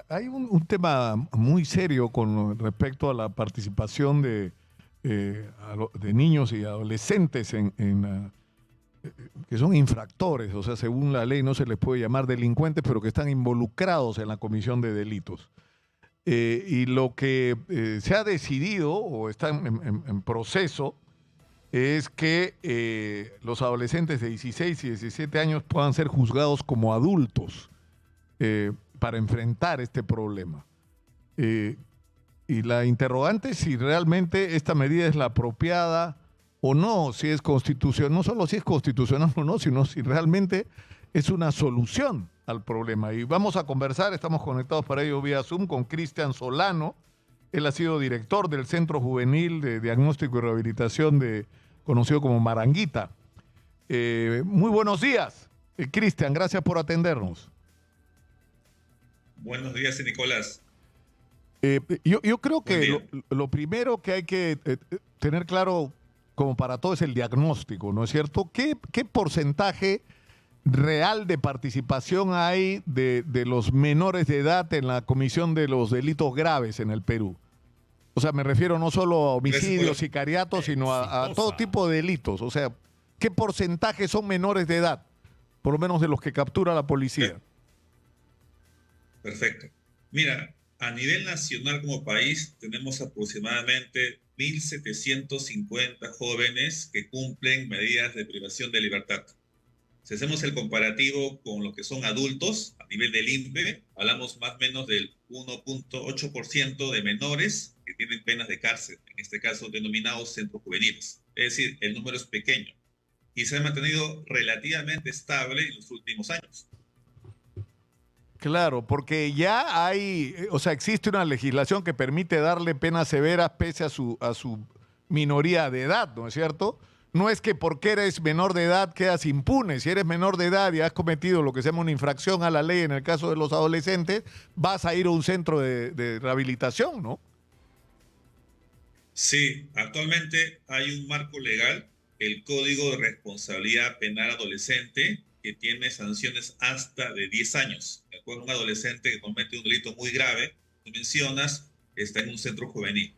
hay un tema muy serio con respecto a la participación de niños y adolescentes que son infractores, o sea, según la ley no se les puede llamar delincuentes, pero que están involucrados en la comisión de delitos. Y lo que se ha decidido o está en proceso es que los adolescentes de 16 y 17 años puedan ser juzgados como adultos para enfrentar este problema. Y la interrogante es si realmente esta medida es la apropiada o no, si es constitucional, no solo si es constitucional o no, sino si realmente es una solución al problema. Y vamos a conversar, estamos conectados para ello vía Zoom con Cristian Solano. Él ha sido director del Centro Juvenil de Diagnóstico y Rehabilitación conocido como Maranguita. Muy buenos días, Cristian, gracias por atendernos. Buenos días, Nicolás. Yo creo que lo primero que hay que tener claro, como para todo, es el diagnóstico, ¿no es cierto? ¿Qué porcentaje real de participación hay de los menores de edad en la comisión de los delitos graves en el Perú? O sea, me refiero no solo a homicidios, sicariatos, sino a todo tipo de delitos. O sea, ¿qué porcentaje son menores de edad? Por lo menos de los que captura la policía. Perfecto. Mira, a nivel nacional como país tenemos aproximadamente 1.750 jóvenes que cumplen medidas de privación de libertad. Si hacemos el comparativo con lo que son adultos, a nivel del INPE, hablamos más o menos del 1.8% de menores que tienen penas de cárcel, en este caso denominados centros juveniles. Es decir, el número es pequeño y se ha mantenido relativamente estable en los últimos años. Claro, porque ya hay, o sea, existe una legislación que permite darle penas severas pese a su minoría de edad, ¿no es cierto? No es que porque eres menor de edad quedas impune. Si eres menor de edad y has cometido lo que se llama una infracción a la ley en el caso de los adolescentes, vas a ir a un centro de rehabilitación, ¿no? Sí, actualmente hay un marco legal, el Código de Responsabilidad Penal Adolescente, que tiene sanciones hasta de 10 años. De acuerdo, un adolescente que comete un delito muy grave, tú mencionas, está en un centro juvenil.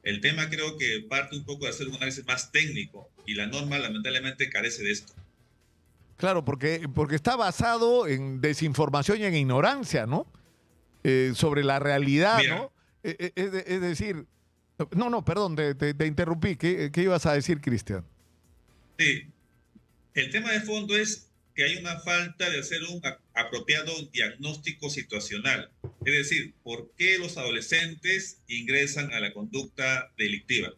El tema creo que parte un poco de hacer un análisis más técnico y la norma lamentablemente carece de esto. Claro, porque está basado en desinformación y en ignorancia, ¿no? Sobre la realidad, mira, ¿no? Es decir, perdón, te interrumpí. ¿Qué ibas a decir, Cristian? Sí, el tema de fondo es que hay una falta de hacer un apropiado diagnóstico situacional. Es decir, ¿por qué los adolescentes ingresan a la conducta delictiva?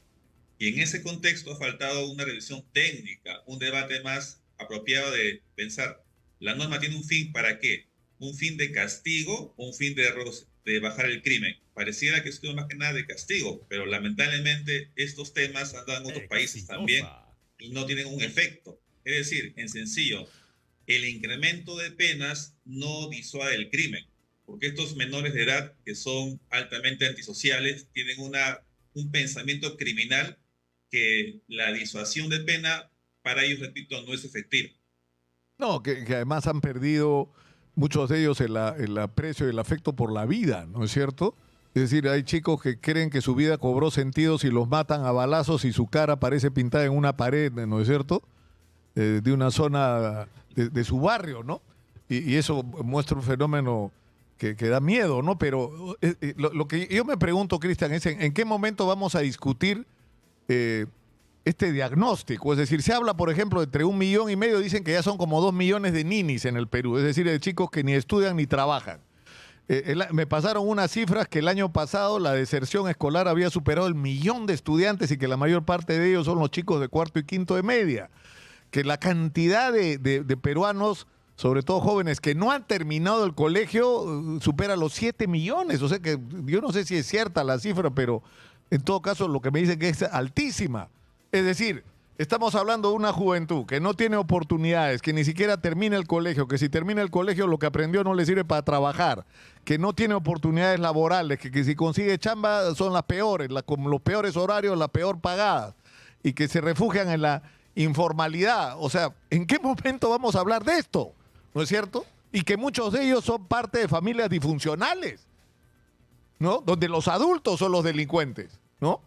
Y en ese contexto ha faltado una revisión técnica, un debate más apropiado de pensar, ¿la norma tiene un fin para qué? ¿Un fin de castigo o un fin de bajar el crimen? Pareciera que esto es más que nada de castigo, pero lamentablemente estos temas andan en otros países también y no tienen un efecto. Es decir, en sencillo, el incremento de penas no disuade el crimen, porque estos menores de edad que son altamente antisociales tienen un pensamiento criminal que la disuasión de pena para ellos, repito, no es efectiva. No, que además han perdido muchos de ellos el aprecio y el afecto por la vida, ¿no es cierto? Es decir, hay chicos que creen que su vida cobró sentido si los matan a balazos y su cara parece pintada en una pared, ¿no es cierto? De una zona de su barrio, ¿no? Y eso muestra un fenómeno que da miedo, ¿no? Pero lo que yo me pregunto, Cristian, es ¿en qué momento vamos a discutir este diagnóstico? Es decir, se habla, por ejemplo, entre 1,5 millones, dicen que ya son como 2 millones de ninis en el Perú, es decir, de chicos que ni estudian ni trabajan. Me pasaron unas cifras que el año pasado la deserción escolar había superado el 1 millón de estudiantes y que la mayor parte de ellos son los chicos de cuarto y quinto de media. Que la cantidad de peruanos, sobre todo jóvenes, que no han terminado el colegio, supera los 7 millones. O sea que yo no sé si es cierta la cifra, pero en todo caso lo que me dicen que es altísima. Es decir, estamos hablando de una juventud que no tiene oportunidades, que ni siquiera termina el colegio, que si termina el colegio lo que aprendió no le sirve para trabajar, que no tiene oportunidades laborales, que si consigue chamba son las peores, con los peores horarios, las peor pagadas, y que se refugian en la informalidad. O sea, ¿en qué momento vamos a hablar de esto? ¿No es cierto? Y que muchos de ellos son parte de familias disfuncionales. ¿no? Donde los adultos son los delincuentes, ¿no?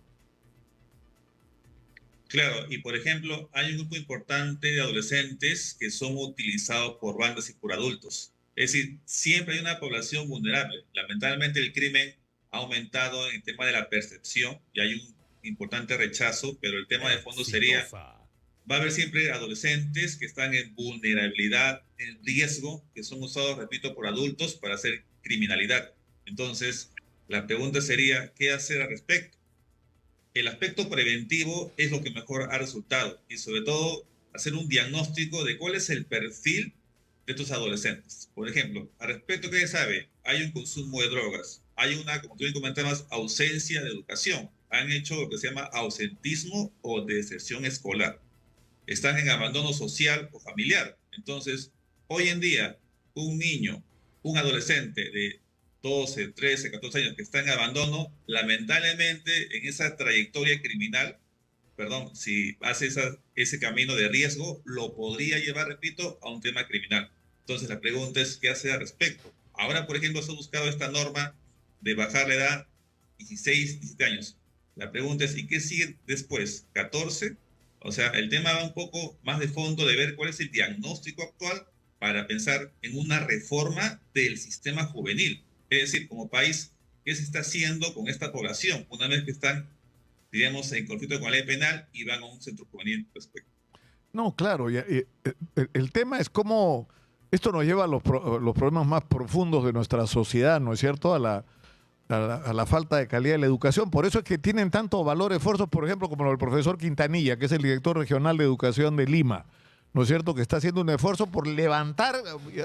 Claro, y por ejemplo, hay un grupo importante de adolescentes que son utilizados por bandas y por adultos. Es decir, siempre hay una población vulnerable. Lamentablemente el crimen ha aumentado en el tema de la percepción y hay un importante rechazo, pero el tema de fondo sería, va a haber siempre adolescentes que están en vulnerabilidad, en riesgo, que son usados, repito, por adultos para hacer criminalidad. Entonces, la pregunta sería, ¿qué hacer al respecto? El aspecto preventivo es lo que mejor ha resultado y sobre todo hacer un diagnóstico de cuál es el perfil de estos adolescentes. Por ejemplo, al respecto, ¿qué se sabe? Hay un consumo de drogas, hay una, como tú bien comentabas, ausencia de educación. Han hecho lo que se llama ausentismo o deserción escolar. Están en abandono social o familiar. Entonces, hoy en día, un niño, un adolescente de 12, 13, 14 años que está en abandono, lamentablemente en esa trayectoria criminal, perdón, si hace ese camino de riesgo, lo podría llevar, repito, a un tema criminal. Entonces la pregunta es, ¿qué hacer al respecto? Ahora, por ejemplo, se ha buscado esta norma de bajar la edad 16, 17 años. La pregunta es, ¿y qué sigue después? ¿14? O sea, el tema va un poco más de fondo de ver cuál es el diagnóstico actual para pensar en una reforma del sistema juvenil. Es decir, como país, ¿qué se está haciendo con esta población una vez que están, digamos, en conflicto con la ley penal y van a un centro juvenil respecto? No, claro, el tema es cómo esto nos lleva a los problemas más profundos de nuestra sociedad, ¿no es cierto? A la falta de calidad de la educación. Por eso es que tienen tanto valor esfuerzos, por ejemplo, como el profesor Quintanilla, que es el director regional de educación de Lima, ¿no es cierto? Que está haciendo un esfuerzo por levantar,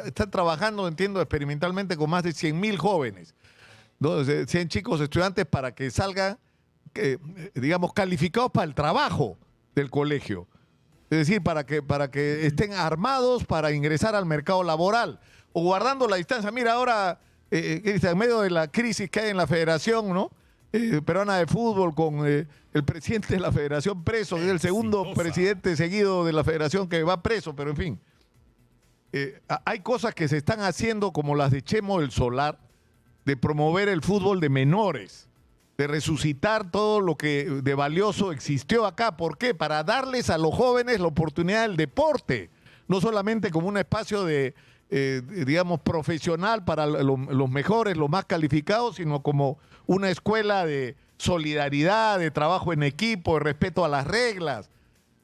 está trabajando, entiendo, experimentalmente con más de 100.000 jóvenes, ¿no? 100 chicos estudiantes para que salgan, digamos, calificados para el trabajo del colegio. Es decir, para que estén armados para ingresar al mercado laboral o guardando la distancia. Mira, ahora, en medio de la crisis que hay en la federación, ¿no? Peruana de fútbol, con el presidente de la federación preso, que es el segundo presidente seguido de la federación que va preso, pero en fin. Hay cosas que se están haciendo, como las de Chemo del Solar, de promover el fútbol de menores, de resucitar todo lo que de valioso existió acá. ¿Por qué? Para darles a los jóvenes la oportunidad del deporte, no solamente como un espacio de, digamos, profesional para los mejores, los más calificados, sino como una escuela de solidaridad, de trabajo en equipo, de respeto a las reglas.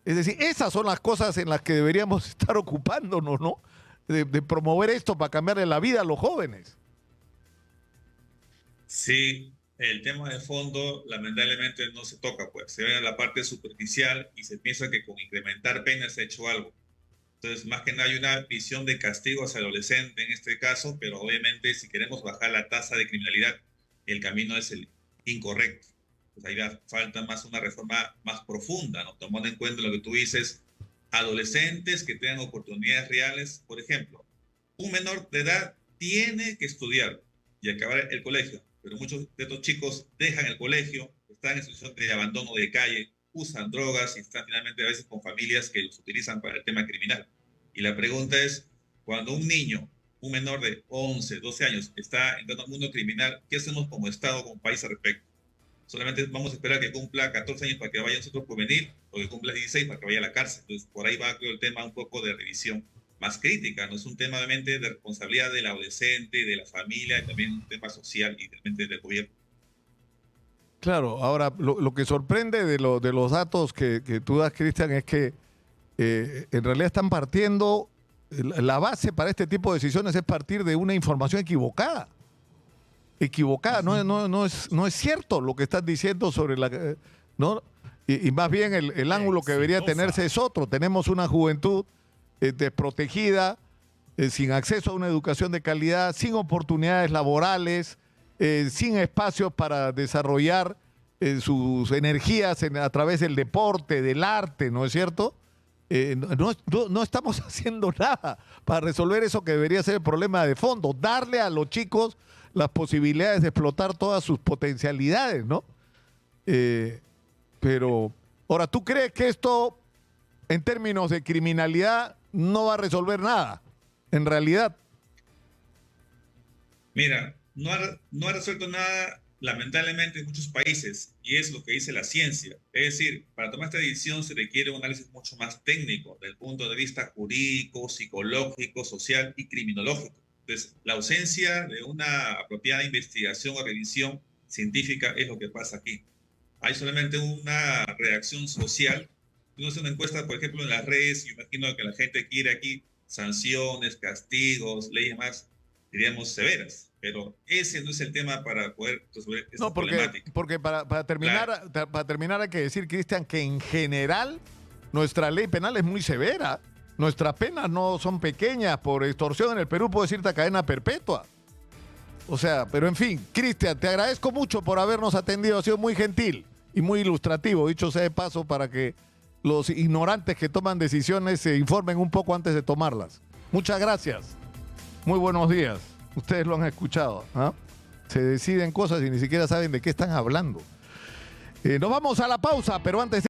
Es decir, esas son las cosas en las que deberíamos estar ocupándonos, ¿no? De promover esto para cambiarle la vida a los jóvenes. Sí, el tema de fondo lamentablemente no se toca, pues se ve en la parte superficial y se piensa que con incrementar penas se ha hecho algo. Entonces, más que nada hay una visión de castigo hacia el adolescente en este caso, pero obviamente si queremos bajar la tasa de criminalidad, el camino es el incorrecto. Pues ahí falta más una reforma más profunda, ¿no? Tomando en cuenta lo que tú dices, adolescentes que tengan oportunidades reales. Por ejemplo, un menor de edad tiene que estudiar y acabar el colegio, pero muchos de estos chicos dejan el colegio, están en situación de abandono de calle, usan drogas y están finalmente a veces con familias que los utilizan para el tema criminal. Y la pregunta es, cuando un niño, un menor de 11, 12 años está entrando al mundo criminal, ¿qué hacemos como Estado, como país al respecto? Solamente vamos a esperar que cumpla 14 años para que vaya a un centro juvenil o que cumpla 16 para que vaya a la cárcel. Entonces, por ahí va, creo, el tema un poco de revisión más crítica, ¿no? Es un tema, obviamente, de responsabilidad del adolescente, de la familia, y también un tema social y realmente del gobierno. Claro, ahora lo que sorprende de los datos que tú das, Cristian, es que en realidad están partiendo, la base para este tipo de decisiones es partir de una información equivocada. Equivocada, no es cierto lo que estás diciendo sobre la... ¿no? Y más bien el ángulo que debería tenerse es otro. Tenemos una juventud desprotegida, sin acceso a una educación de calidad, sin oportunidades laborales, sin espacios para desarrollar sus energías a través del deporte, del arte, ¿no es cierto? No estamos haciendo nada para resolver eso que debería ser el problema de fondo, darle a los chicos las posibilidades de explotar todas sus potencialidades, ¿no? Pero, ahora, ¿tú crees que esto, en términos de criminalidad, no va a resolver nada, en realidad? Mira, no ha resuelto nada lamentablemente en muchos países, y es lo que dice la ciencia. Es decir, para tomar esta decisión se requiere un análisis mucho más técnico, desde el punto de vista jurídico, psicológico, social y criminológico. Entonces, la ausencia de una apropiada investigación o revisión científica es lo que pasa aquí. Hay solamente una reacción social. Uno hace una encuesta, por ejemplo, en las redes, y imagino que la gente quiere aquí sanciones, castigos, leyes más, diríamos, severas. Pero ese no es el tema para poder resolver esta No, problemática. porque para terminar hay que decir, Cristian, que en general nuestra ley penal es muy severa. Nuestras penas no son pequeñas. Por extorsión en el Perú puede decirte cadena perpetua. O sea, pero en fin, Cristian, te agradezco mucho por habernos atendido. Ha sido muy gentil y muy ilustrativo, dicho sea de paso, para que los ignorantes que toman decisiones se informen un poco antes de tomarlas. Muchas gracias. Muy buenos días. Ustedes lo han escuchado, ¿ah? Se deciden cosas y ni siquiera saben de qué están hablando. Nos vamos a la pausa, pero antes